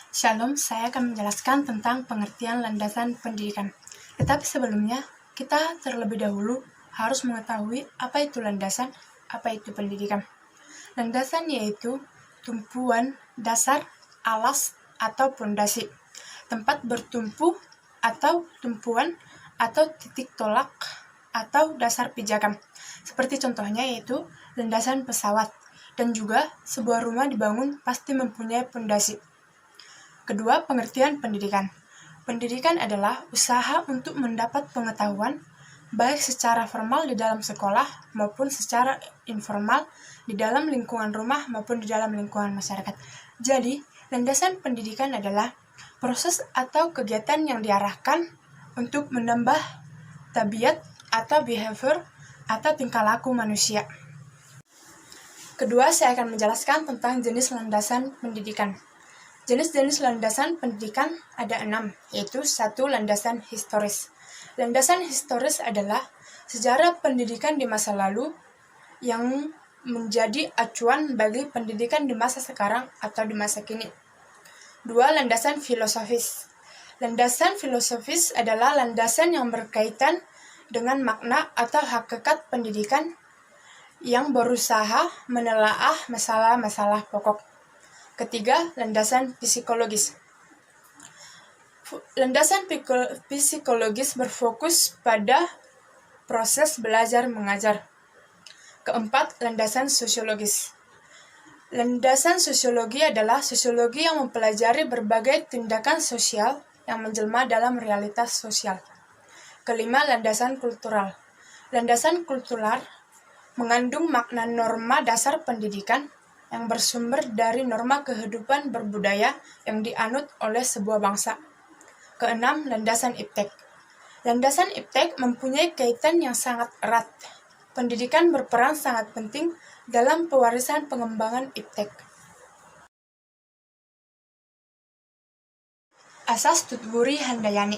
Shalom, saya akan menjelaskan tentang pengertian landasan pendidikan. Tetapi sebelumnya, kita terlebih dahulu harus mengetahui apa itu landasan, apa itu pendidikan. Landasan yaitu tumpuan, dasar, alas, atau pondasi, tempat bertumpu atau tumpuan, atau titik tolak, atau dasar pijakan. Seperti contohnya yaitu landasan pesawat, dan juga sebuah rumah dibangun pasti mempunyai pondasi. Kedua, pengertian pendidikan. Pendidikan adalah usaha untuk mendapat pengetahuan, baik secara formal di dalam sekolah maupun secara informal di dalam lingkungan rumah maupun di dalam lingkungan masyarakat. Jadi, landasan pendidikan adalah proses atau kegiatan yang diarahkan untuk menambah tabiat atau behavior atau tingkah laku manusia. Kedua, saya akan menjelaskan tentang jenis landasan pendidikan. Jenis-jenis landasan pendidikan ada 6, yaitu 1. Landasan historis. Landasan historis adalah sejarah pendidikan di masa lalu yang menjadi acuan bagi pendidikan di masa sekarang atau di masa kini. 2. Landasan filosofis. Landasan filosofis adalah landasan yang berkaitan dengan makna atau hakikat pendidikan yang berusaha menelaah masalah-masalah pokok. Ketiga, landasan psikologis. Landasan psikologis berfokus pada proses belajar mengajar. Keempat, landasan sosiologis. Landasan sosiologi adalah sosiologi yang mempelajari berbagai tindakan sosial yang menjelma dalam realitas sosial. Kelima, landasan kultural. Landasan kultural mengandung makna norma dasar pendidikan yang bersumber dari norma kehidupan berbudaya yang dianut oleh sebuah bangsa. Keenam, landasan iptek. Landasan iptek mempunyai kaitan yang sangat erat. Pendidikan berperan sangat penting dalam pewarisan pengembangan iptek. Asas Tutwuri Handayani.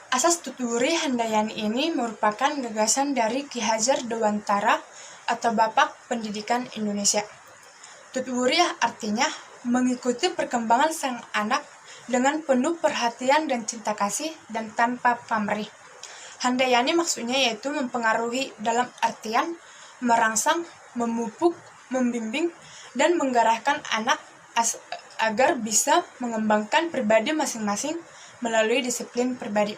Asas Tutwuri Handayani ini merupakan gagasan dari Ki Hajar Dewantara atau Bapak Pendidikan Indonesia. Tutwuri artinya mengikuti perkembangan sang anak dengan penuh perhatian dan cinta kasih dan tanpa pamrih. Handayani maksudnya yaitu mempengaruhi dalam artian merangsang, memupuk, membimbing, dan menggarahkan anak agar bisa mengembangkan pribadi masing-masing melalui disiplin pribadi.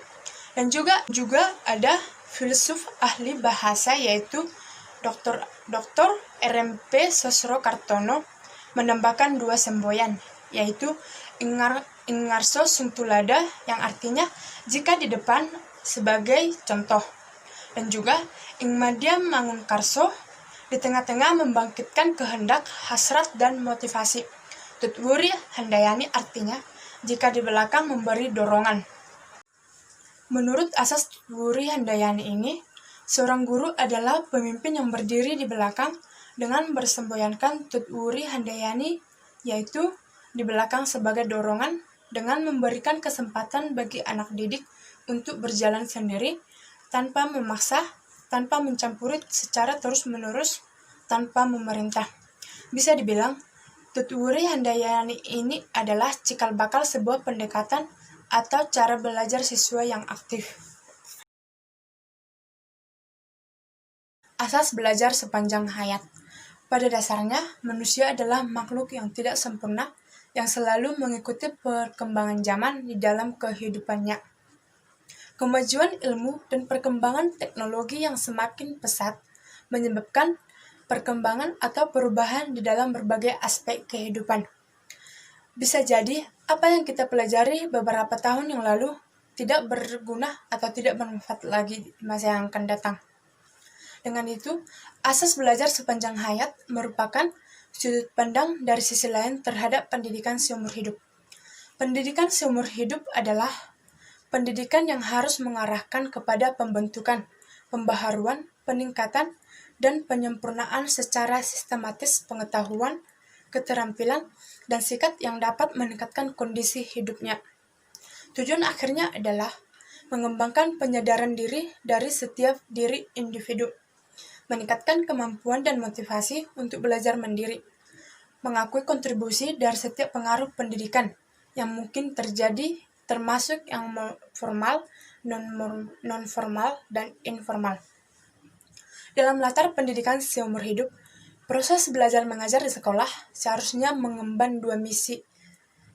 Dan juga ada filsuf ahli bahasa yaitu Dr. RMP Sosrokartono menambahkan 2 semboyan, yaitu Ingarso Suntulada yang artinya jika di depan sebagai contoh, dan juga Ingmadya Mangunkarso di tengah-tengah membangkitkan kehendak, hasrat, dan motivasi. Tutwuri Handayani artinya jika di belakang memberi dorongan. Menurut asas Tutwuri Handayani ini, seorang guru adalah pemimpin yang berdiri di belakang dengan bersemboyankan Tutwuri Handayani, yaitu di belakang sebagai dorongan dengan memberikan kesempatan bagi anak didik untuk berjalan sendiri, tanpa memaksa, tanpa mencampuri secara terus-menerus, tanpa memerintah. Bisa dibilang, Tutwuri Handayani ini adalah cikal bakal sebuah pendekatan atau cara belajar siswa yang aktif. Asas belajar sepanjang hayat. Pada dasarnya, manusia adalah makhluk yang tidak sempurna, yang selalu mengikuti perkembangan zaman di dalam kehidupannya. Kemajuan ilmu dan perkembangan teknologi yang semakin pesat menyebabkan perkembangan atau perubahan di dalam berbagai aspek kehidupan. Bisa jadi, apa yang kita pelajari beberapa tahun yang lalu tidak berguna atau tidak bermanfaat lagi di masa yang akan datang. Dengan itu, asas belajar sepanjang hayat merupakan sudut pandang dari sisi lain terhadap pendidikan seumur hidup. Pendidikan seumur hidup adalah pendidikan yang harus mengarahkan kepada pembentukan, pembaharuan, peningkatan, dan penyempurnaan secara sistematis pengetahuan, keterampilan, dan sikap yang dapat meningkatkan kondisi hidupnya. Tujuan akhirnya adalah mengembangkan penyadaran diri dari setiap diri individu, meningkatkan kemampuan dan motivasi untuk belajar mandiri, mengakui kontribusi dari setiap pengaruh pendidikan, yang mungkin terjadi, termasuk yang formal, non-formal, dan informal. Dalam latar pendidikan seumur hidup, proses belajar mengajar di sekolah seharusnya mengemban dua misi,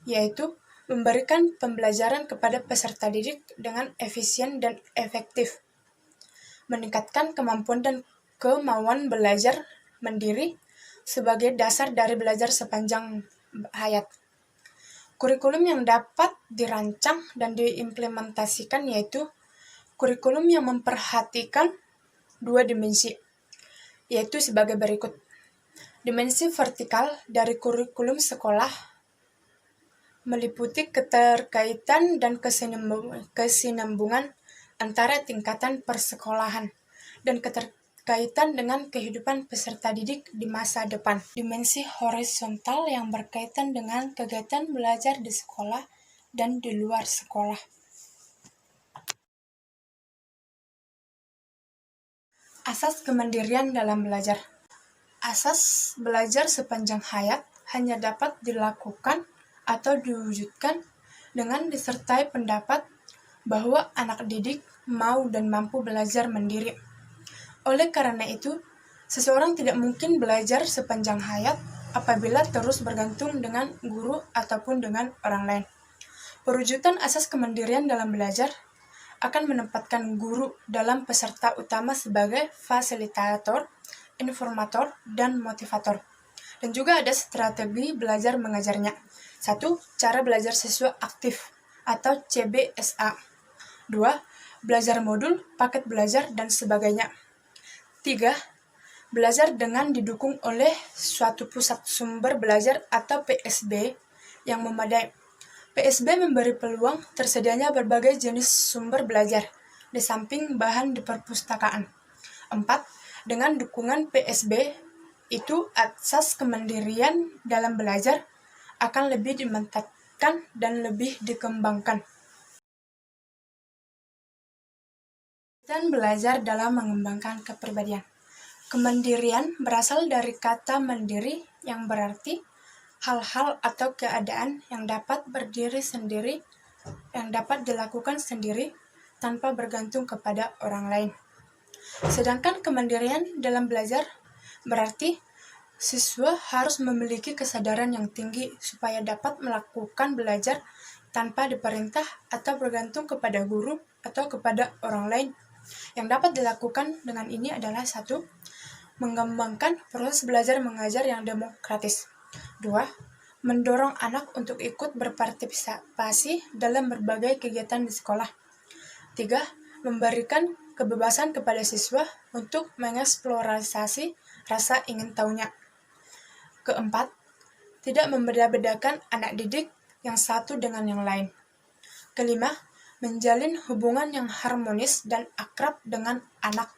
yaitu memberikan pembelajaran kepada peserta didik dengan efisien dan efektif, meningkatkan kemampuan dan kemauan belajar mandiri sebagai dasar dari belajar sepanjang hayat. Kurikulum yang dapat dirancang dan diimplementasikan yaitu kurikulum yang memperhatikan dua dimensi, yaitu sebagai berikut. Dimensi vertikal dari kurikulum sekolah meliputi keterkaitan dan kesinambungan antara tingkatan persekolahan dan keterkaitan dengan kehidupan peserta didik di masa depan. Dimensi horizontal yang berkaitan dengan kegiatan belajar di sekolah dan di luar sekolah. Asas kemandirian dalam belajar. Asas belajar sepanjang hayat hanya dapat dilakukan atau diwujudkan dengan disertai pendapat bahwa anak didik mau dan mampu belajar mandiri. Oleh karena itu, seseorang tidak mungkin belajar sepanjang hayat apabila terus bergantung dengan guru ataupun dengan orang lain. Perwujudan asas kemandirian dalam belajar akan menempatkan guru dalam peserta utama sebagai fasilitator, informator, dan motivator. Dan juga ada strategi belajar mengajarnya. 1. Cara belajar siswa aktif atau CBSA. 2. Belajar modul, paket belajar, dan sebagainya. 3. Belajar dengan didukung oleh suatu pusat sumber belajar atau PSB yang memadai. PSB memberi peluang tersedianya berbagai jenis sumber belajar, di samping bahan di perpustakaan. 4. Dengan dukungan PSB, itu asas kemandirian dalam belajar akan lebih dimantapkan dan lebih dikembangkan. Dan belajar dalam mengembangkan kepribadian. Kemandirian berasal dari kata mandiri yang berarti hal-hal atau keadaan yang dapat berdiri sendiri, yang dapat dilakukan sendiri tanpa bergantung kepada orang lain. Sedangkan kemandirian dalam belajar berarti siswa harus memiliki kesadaran yang tinggi supaya dapat melakukan belajar tanpa diperintah atau bergantung kepada guru atau kepada orang lain. Yang dapat dilakukan dengan ini adalah 1. Mengembangkan proses belajar mengajar yang demokratis. 2. Mendorong anak untuk ikut berpartisipasi dalam berbagai kegiatan di sekolah. 3. Memberikan kebebasan kepada siswa untuk mengeksplorasi rasa ingin tahunya. 4. Tidak membeda-bedakan anak didik yang satu dengan yang lain. 5. Menjalin hubungan yang harmonis dan akrab dengan anak